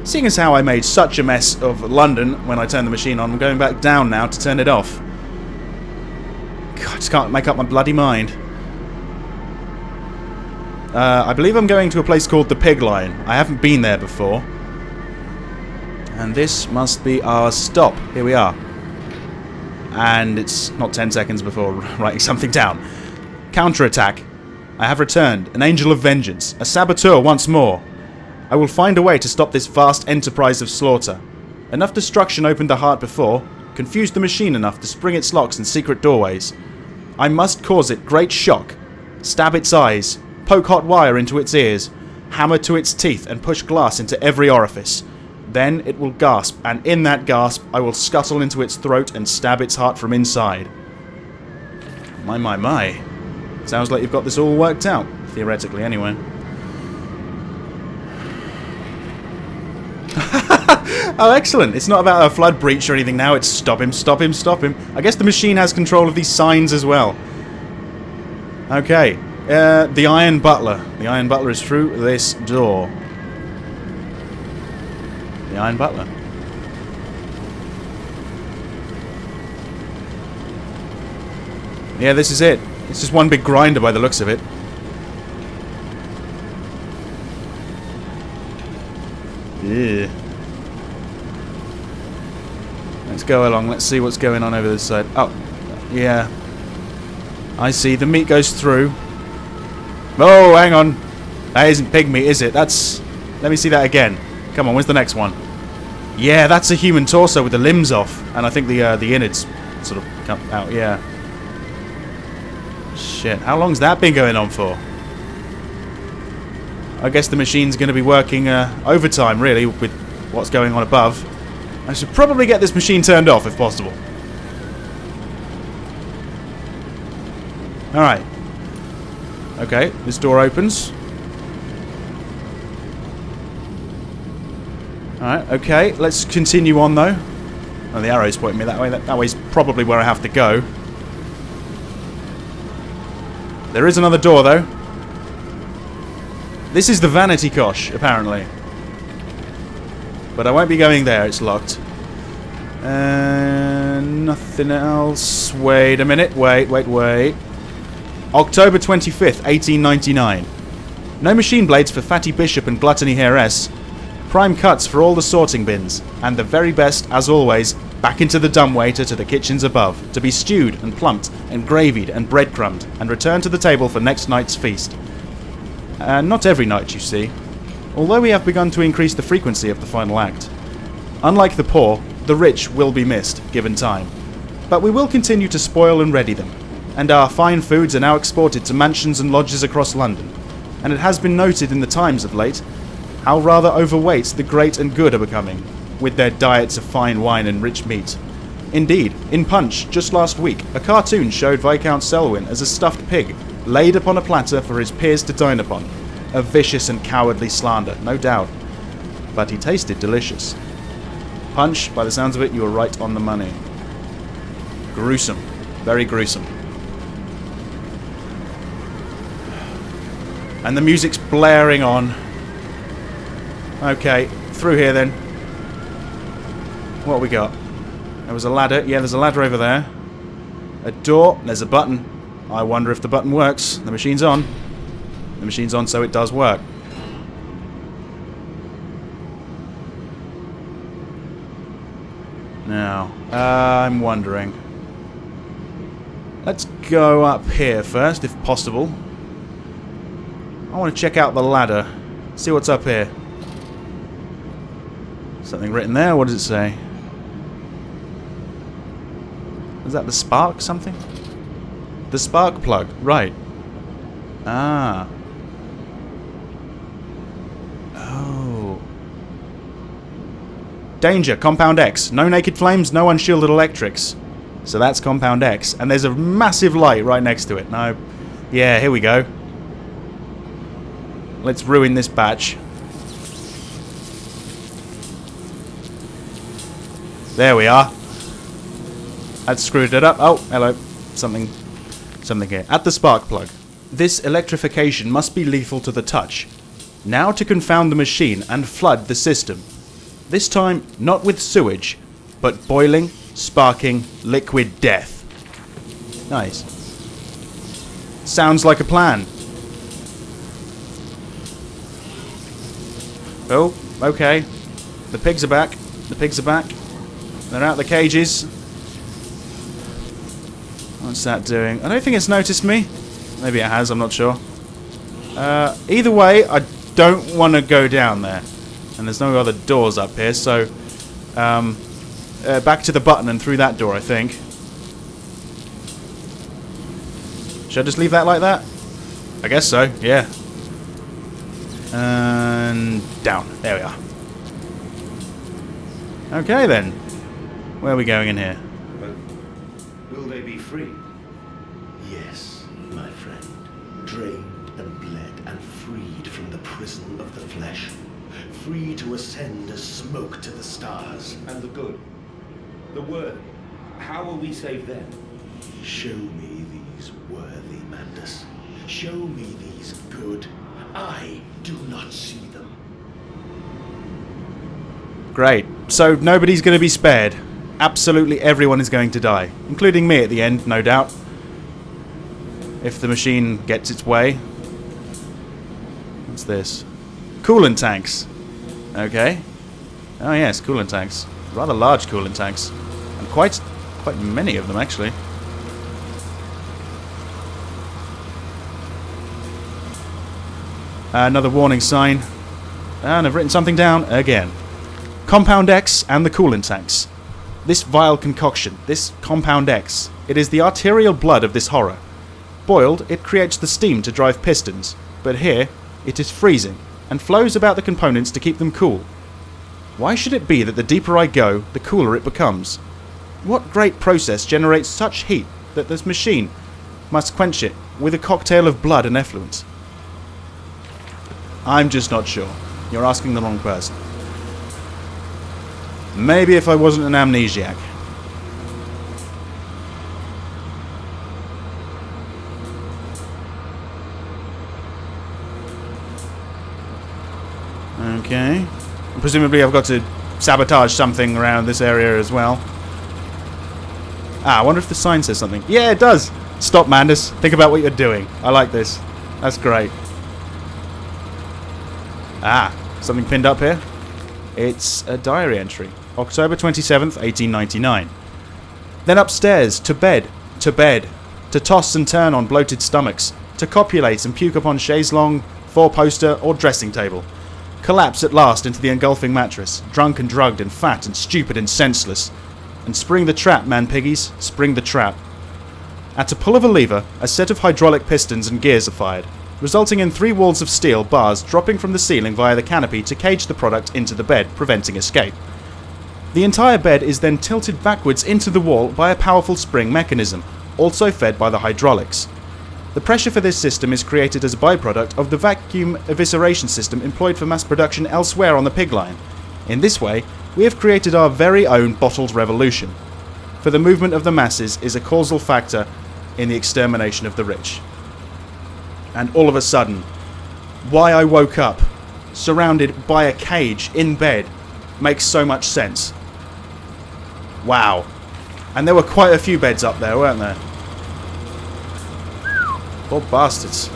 Seeing as how I made such a mess of London when I turned the machine on, I'm going back down now to turn it off. God, I just can't make up my bloody mind. I believe I'm going to a place called the Pig Line. I haven't been there before. And this must be our stop. Here we are. And it's not 10 seconds before writing something down. Counterattack. I have returned. An angel of vengeance. A saboteur once more. I will find a way to stop this vast enterprise of slaughter. Enough destruction opened the heart before, confused the machine enough to spring its locks and secret doorways. I must cause it great shock. Stab its eyes. Poke hot wire into its ears. Hammer to its teeth and push glass into every orifice. Then it will gasp, and in that gasp, I will scuttle into its throat and stab its heart from inside. My. Sounds like you've got this all worked out. Theoretically, anyway. Oh, excellent. It's not about a flood breach or anything now. It's stop him, stop him, stop him. I guess the machine has control of these signs as well. Okay. The Iron Butler. The Iron Butler is through this door. The Iron Butler. Yeah, this is it. It's just one big grinder by the looks of it. Yeah. Let's go along. Let's see what's going on over this side. Oh, yeah. I see. The meat goes through. Oh, hang on. That isn't pig meat, is it? That's... Let me see that again. Come on, where's the next one? Yeah, that's a human torso with the limbs off. And I think the innards sort of come out, yeah. Shit, how long's that been going on for? I guess the machine's going to be working overtime, really, with what's going on above. I should probably get this machine turned off, if possible. Alright. Okay, this door opens. Alright, okay, let's continue on, though. Oh, the arrow's pointing me that way. That way's probably where I have to go. There is another door, though. This is the vanity cosh, apparently. But I won't be going there, it's locked. Nothing else. Wait a minute, wait. October 25th, 1899. No machine blades for Fatty Bishop and Gluttony Heiress. Prime cuts for all the sorting bins. And the very best, as always, back into the dumbwaiter to the kitchens above, to be stewed and plumped and gravied and breadcrumbed, and returned to the table for next night's feast. Not every night, you see. Although we have begun to increase the frequency of the final act. Unlike the poor, the rich will be missed, given time. But we will continue to spoil and ready them, and our fine foods are now exported to mansions and lodges across London. And it has been noted in the Times of late how rather overweight the great and good are becoming, with their diets of fine wine and rich meat. Indeed, in Punch, just last week, a cartoon showed Viscount Selwyn as a stuffed pig, laid upon a platter for his peers to dine upon. A vicious and cowardly slander, no doubt. But he tasted delicious. Punch, by the sounds of it, you were right on the money. Gruesome. Very gruesome. And the music's blaring on. Okay, through here then. What have we got? There was a ladder. Yeah, there's a ladder over there. A door. There's a button. I wonder if the button works. The machine's on. The machine's on, so it does work. Now, I'm wondering. Let's go up here first, if possible. I want to check out the ladder. See what's up here. Something written there. What does it say? Is that the spark something? The spark plug. Right. Ah. Oh. Danger. Compound X. No naked flames, no unshielded electrics. So that's Compound X. And there's a massive light right next to it. No. Yeah, here we go. Let's ruin this batch. There we are. That screwed it up. Oh, hello. Something here. At the spark plug. This electrification must be lethal to the touch. Now to confound the machine and flood the system. This time, not with sewage, but boiling, sparking, liquid death. Nice. Sounds like a plan. Oh, okay. The pigs are back. The pigs are back. They're out the cages. What's that doing? I don't think it's noticed me. Maybe it has, I'm not sure. Either way, I don't want to go down there. And there's no other doors up here, so... back to the button and through that door, I think. Should I just leave that like that? I guess so, yeah. And down. There we are. Okay then. Where are we going in here? But will they be free? Yes, my friend. Drained and bled and freed from the prison of the flesh. Free to ascend as smoke to the stars. And the good, the worthy, how will we save them? Show me these worthy, Mandus. Show me these good. I do not see them. Great. So nobody's going to be spared. Absolutely everyone is going to die. Including me at the end, no doubt. If the machine gets its way. What's this? Coolant tanks. Okay. Oh yes, coolant tanks. Rather large coolant tanks. And quite many of them, actually. Another warning sign. And I've written something down again. Compound X and the coolant tanks. This vile concoction, this Compound X, it is the arterial blood of this horror. Boiled, it creates the steam to drive pistons, but here, it is freezing, and flows about the components to keep them cool. Why should it be that the deeper I go, the cooler it becomes? What great process generates such heat that this machine must quench it with a cocktail of blood and effluent? I'm just not sure. You're asking the wrong person. Maybe if I wasn't an amnesiac. Okay. Presumably I've got to sabotage something around this area as well. I wonder if the sign says something. Yeah, it does! Stop, Mandus. Think about what you're doing. I like this. That's great. Something pinned up here. It's a diary entry. October 27th, 1899. Then upstairs, to bed, to toss and turn on bloated stomachs, to copulate and puke upon chaise longue, four-poster, or dressing table. Collapse at last into the engulfing mattress, drunk and drugged and fat and stupid and senseless. And spring the trap, man piggies, spring the trap. At a pull of a lever, a set of hydraulic pistons and gears are fired, resulting in 3 walls of steel bars dropping from the ceiling via the canopy to cage the product into the bed, preventing escape. The entire bed is then tilted backwards into the wall by a powerful spring mechanism, also fed by the hydraulics. The pressure for this system is created as a byproduct of the vacuum evisceration system employed for mass production elsewhere on the pig line. In this way, we have created our very own bottled revolution. For the movement of the masses is a causal factor in the extermination of the rich. And all of a sudden, why I woke up surrounded by a cage in bed makes so much sense. Wow. And there were quite a few beds up there, weren't there? Poor bastards.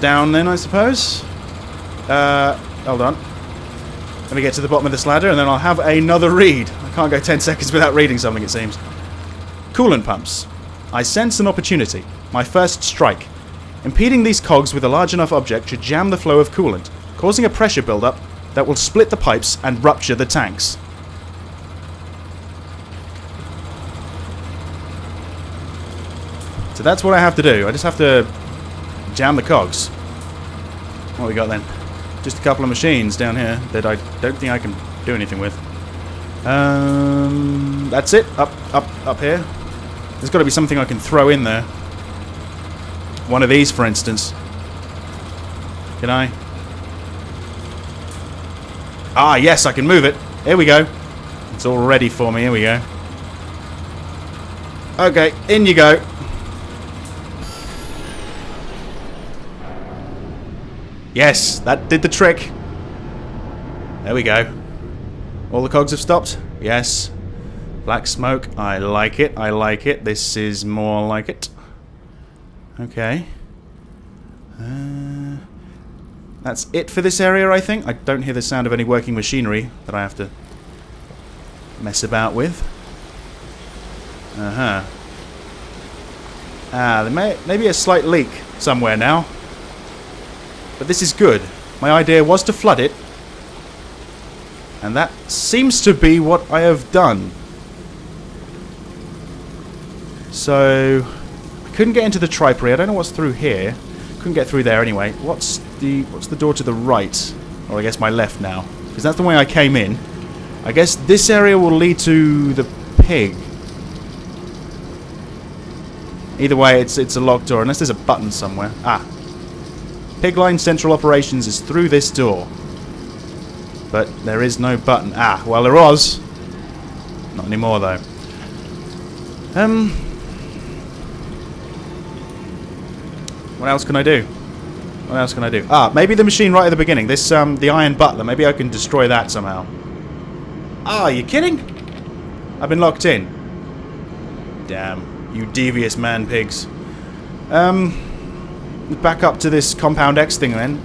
Down then, I suppose? Hold on. Let me get to the bottom of this ladder and then I'll have another read. I can't go 10 seconds without reading something, it seems. Coolant pumps. I sense an opportunity. My first strike. Impeding these cogs with a large enough object should jam the flow of coolant, causing a pressure build-up that will split the pipes and rupture the tanks. So that's what I have to do. I just have to jam the cogs. What we got then? Just a couple of machines down here that I don't think I can do anything with. That's it. Up here. There's got to be something I can throw in there. One of these, for instance. Can I? Ah, yes, I can move it. Here we go. It's all ready for me. Here we go. Okay, in you go. Yes, that did the trick. There we go. All the cogs have stopped? Yes. Black smoke. I like it. I like it. This is more like it. Okay. That's it for this area, I think. I don't hear the sound of any working machinery that I have to mess about with. Uh-huh. There may be a slight leak somewhere now. But this is good. My idea was to flood it. And that seems to be what I have done. So, I couldn't get into the Tripori. I don't know what's through here. Couldn't get through there anyway. What's the door to the right? Or I guess my left now. Because that's the way I came in. I guess this area will lead to the pig. Either way, it's a locked door, unless there's a button somewhere. Ah. Pigline Central Operations is through this door. But there is no button. Ah, well there was. Not anymore though. What else can I do? What else can I do? Ah, maybe the machine right at the beginning. This, the Iron Butler. Maybe I can destroy that somehow. Ah, are you kidding? I've been locked in. Damn. You devious man-pigs. Back up to this Compound X thing then.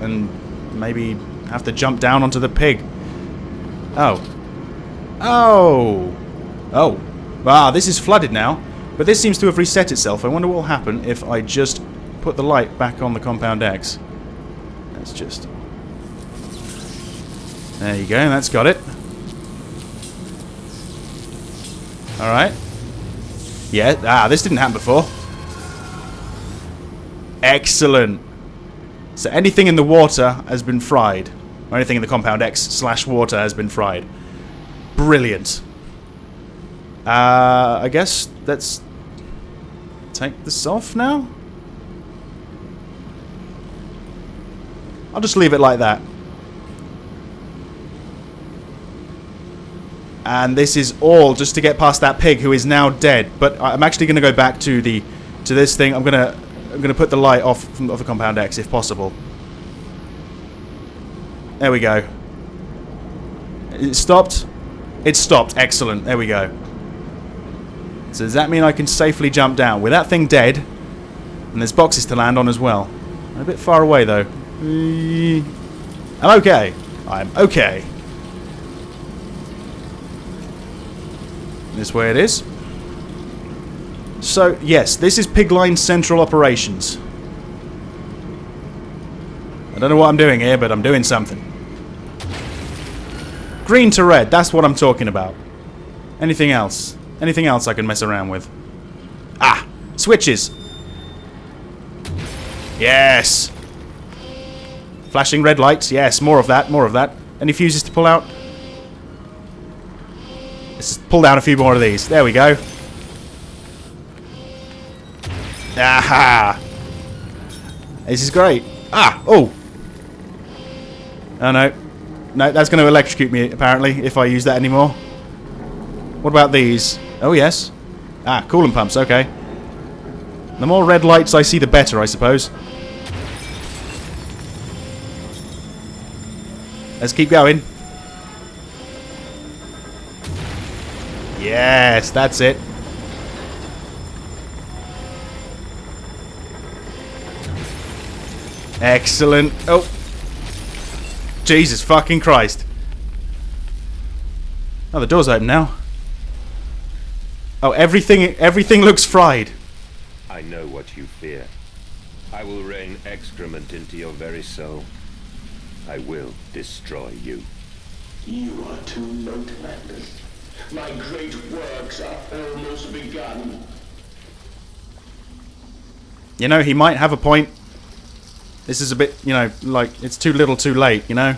And maybe have to jump down onto the pig. Oh. Oh! Oh. Ah, this is flooded now. But this seems to have reset itself. I wonder what will happen if I just put the light back on the Compound X. That's just... There you go, that's got it. Alright. Yeah, this didn't happen before. Excellent. So anything in the water has been fried. Or anything in the Compound X/water has been fried. Brilliant. I guess let's take this off now. I'll just leave it like that. And this is all just to get past that pig who is now dead. But I'm actually going to go back to this thing. I'm gonna put the light off of the Compound X if possible. There we go. It stopped. It stopped. Excellent. There we go. So does that mean I can safely jump down with that thing dead? And there's boxes to land on as well. I'm a bit far away though. I'm okay. I'm okay. This way it is. So, yes, this is Pigline Central Operations. I don't know what I'm doing here, but I'm doing something. Green to red, that's what I'm talking about. Anything else? Anything else I can mess around with? Ah! Switches! Yes! Flashing red lights, yes, more of that, more of that. Any fuses to pull out? Let's pull down a few more of these. There we go. Aha! This is great. Ah! Oh! Oh no. No, that's going to electrocute me, apparently, if I use that anymore. What about these? Oh, yes. Ah, coolant pumps, okay. The more red lights I see, the better, I suppose. Let's keep going. Yes, that's it. Excellent. Oh. Jesus fucking Christ. Oh, the door's open now. Oh, everything looks fried. I know what you fear. I will rain excrement into your very soul. I will destroy you. You are too late, Mandus. My great works are almost begun. You know, he might have a point. This is a bit, you know, like, it's too little too late, you know?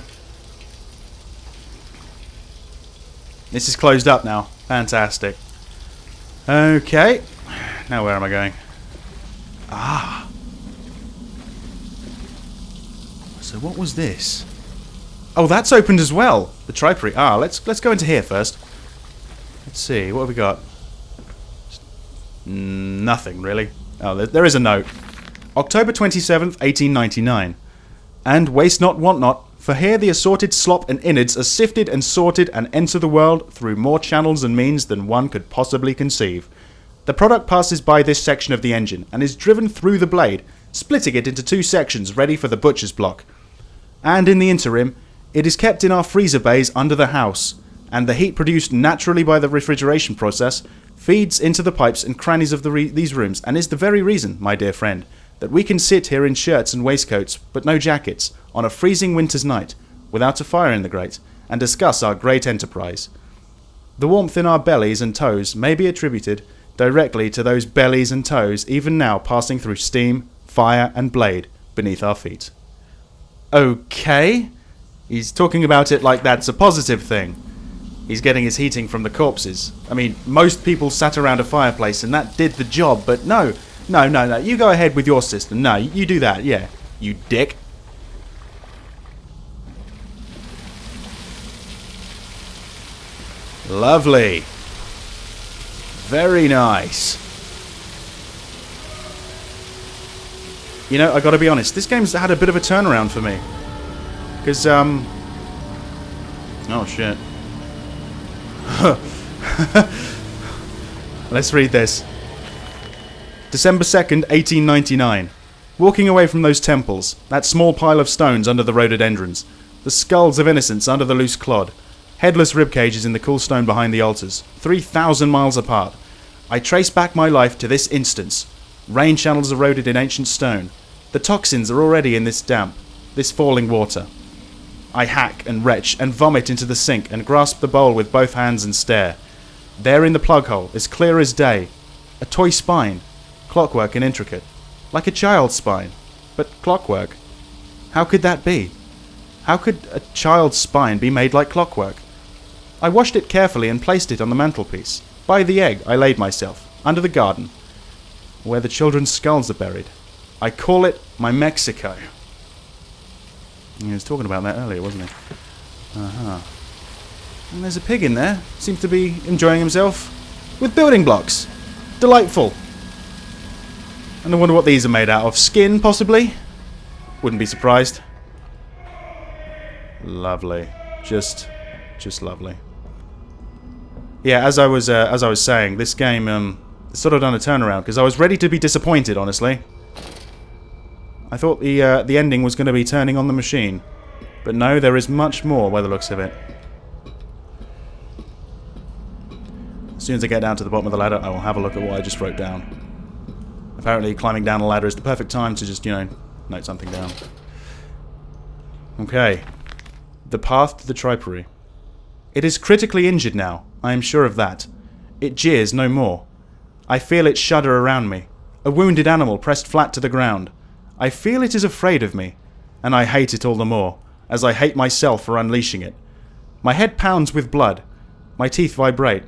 This is closed up now. Fantastic. Okay. Now where am I going? Ah. So what was this? Oh, that's opened as well. The Tripori. Ah, let's go into here first. Let's see. What have we got? Nothing, really. Oh, there is a note. October 27th, 1899. And waste not, want not. For here the assorted slop and innards are sifted and sorted and enter the world through more channels and means than one could possibly conceive. The product passes by this section of the engine and is driven through the blade, splitting it into 2 sections ready for the butcher's block. And in the interim, it is kept in our freezer bays under the house, and the heat produced naturally by the refrigeration process feeds into the pipes and crannies of these rooms, and is the very reason, my dear friend, that we can sit here in shirts and waistcoats, but no jackets, on a freezing winter's night, without a fire in the grate, and discuss our great enterprise. The warmth in our bellies and toes may be attributed directly to those bellies and toes even now passing through steam, fire, and blade beneath our feet. Okay. He's talking about it like that's a positive thing. He's getting his heating from the corpses. I mean, most people sat around a fireplace and that did the job, but no. You go ahead with your system. No, you do that, yeah. You dick. Lovely. Very nice. You know, I gotta be honest, this game's had a bit of a turnaround for me. Because, oh shit. Let's read this. December 2nd, 1899. Walking away from those temples, that small pile of stones under the rhododendrons, the skulls of innocents under the loose clod, headless ribcages in the cool stone behind the altars, 3,000 miles apart, I trace back my life to this instance. Rain channels eroded in ancient stone. The toxins are already in this damp, this falling water. I hack and retch and vomit into the sink and grasp the bowl with both hands and stare. There in the plug hole, as clear as day, a toy spine, clockwork and intricate, like a child's spine, but clockwork. How could that be? How could a child's spine be made like clockwork? I washed it carefully and placed it on the mantelpiece. By the egg I laid myself, under the garden, where the children's skulls are buried. I call it my Mexico. He was talking about that earlier, wasn't he? Uh-huh. And there's a pig in there. Seems to be enjoying himself. With building blocks. Delightful. And I wonder what these are made out of. Skin, possibly? Wouldn't be surprised. Lovely. Just lovely. Yeah, as I was saying, this game sort of done a turnaround because I was ready to be disappointed, honestly. I thought the ending was going to be turning on the machine, but no, there is much more by the looks of it. As soon as I get down to the bottom of the ladder, I will have a look at what I just wrote down. Apparently, climbing down a ladder is the perfect time to just, note something down. Okay. The path to the Tripori. It is critically injured now, I am sure of that. It jeers no more. I feel it shudder around me. A wounded animal pressed flat to the ground. I feel it is afraid of me, and I hate it all the more, as I hate myself for unleashing it. My head pounds with blood. My teeth vibrate.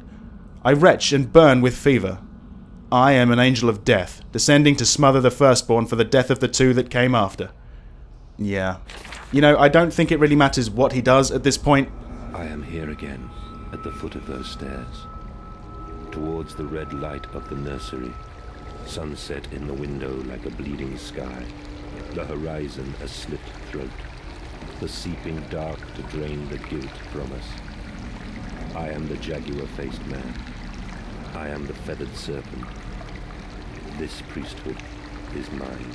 I retch and burn with fever. I am an angel of death, descending to smother the firstborn for the death of the 2 that came after. Yeah. I don't think it really matters what he does at this point. I am here again, at the foot of those stairs, towards the red light of the nursery, sunset in the window like a bleeding sky, the horizon a slit throat, the seeping dark to drain the guilt from us. I am the jaguar-faced man. I am the feathered serpent. This priesthood is mine.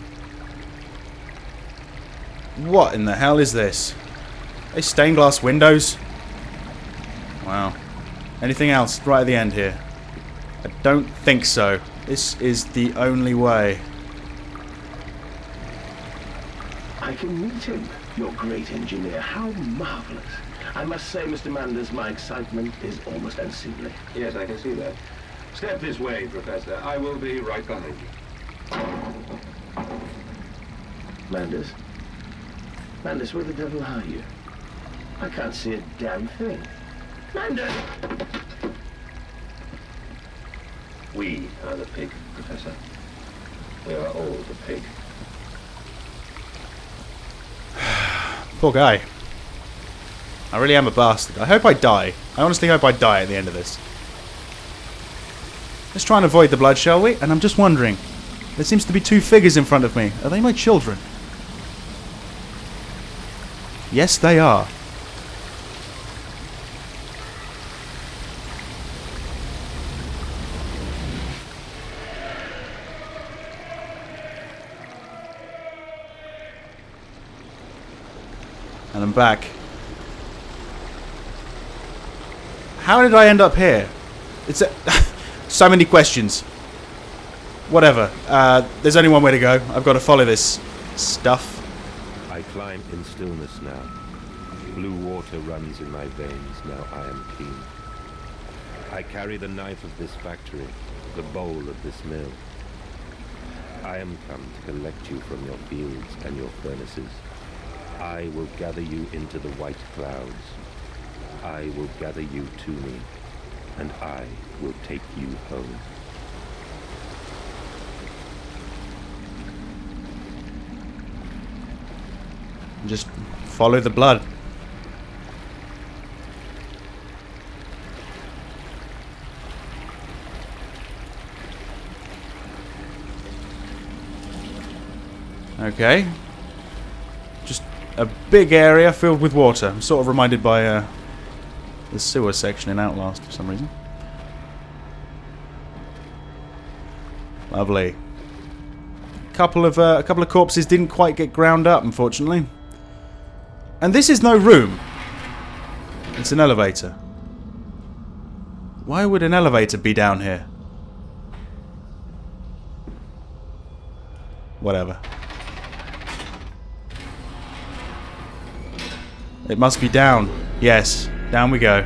What in the hell is this? Are they stained glass windows? Wow. Anything else right at the end here? I don't think so. This is the only way. I can meet him, your great engineer. How marvelous. I must say, Mr. Mandus, my excitement is almost unseemly. Yes, I can see that. Step this way, Professor. I will be right behind you. Mandus? Mandus, where the devil are you? I can't see a damn thing. Mandus! We are the pig, Professor. We are all the pig. Poor guy. I really am a bastard. I hope I die. I honestly hope I die at the end of this. Let's try and avoid the blood, shall we? And I'm just wondering. There seems to be 2 figures in front of me. Are they my children? Yes, they are. And I'm back. How did I end up here? It's so many questions. Whatever. There's only one way to go. I've got to follow this stuff. I climb in stillness now. Blue water runs in my veins, now I am clean. I carry the knife of this factory, the bowl of this mill. I am come to collect you from your fields and your furnaces. I will gather you into the white clouds. I will gather you to me, and I will take you home. Just follow the blood. Okay. Just a big area filled with water. I'm sort of reminded by the sewer section in Outlast for some reason. Lovely. A couple of corpses didn't quite get ground up, unfortunately. And this is no room. It's an elevator. Why would an elevator be down here? Whatever. It must be down. Yes, down we go.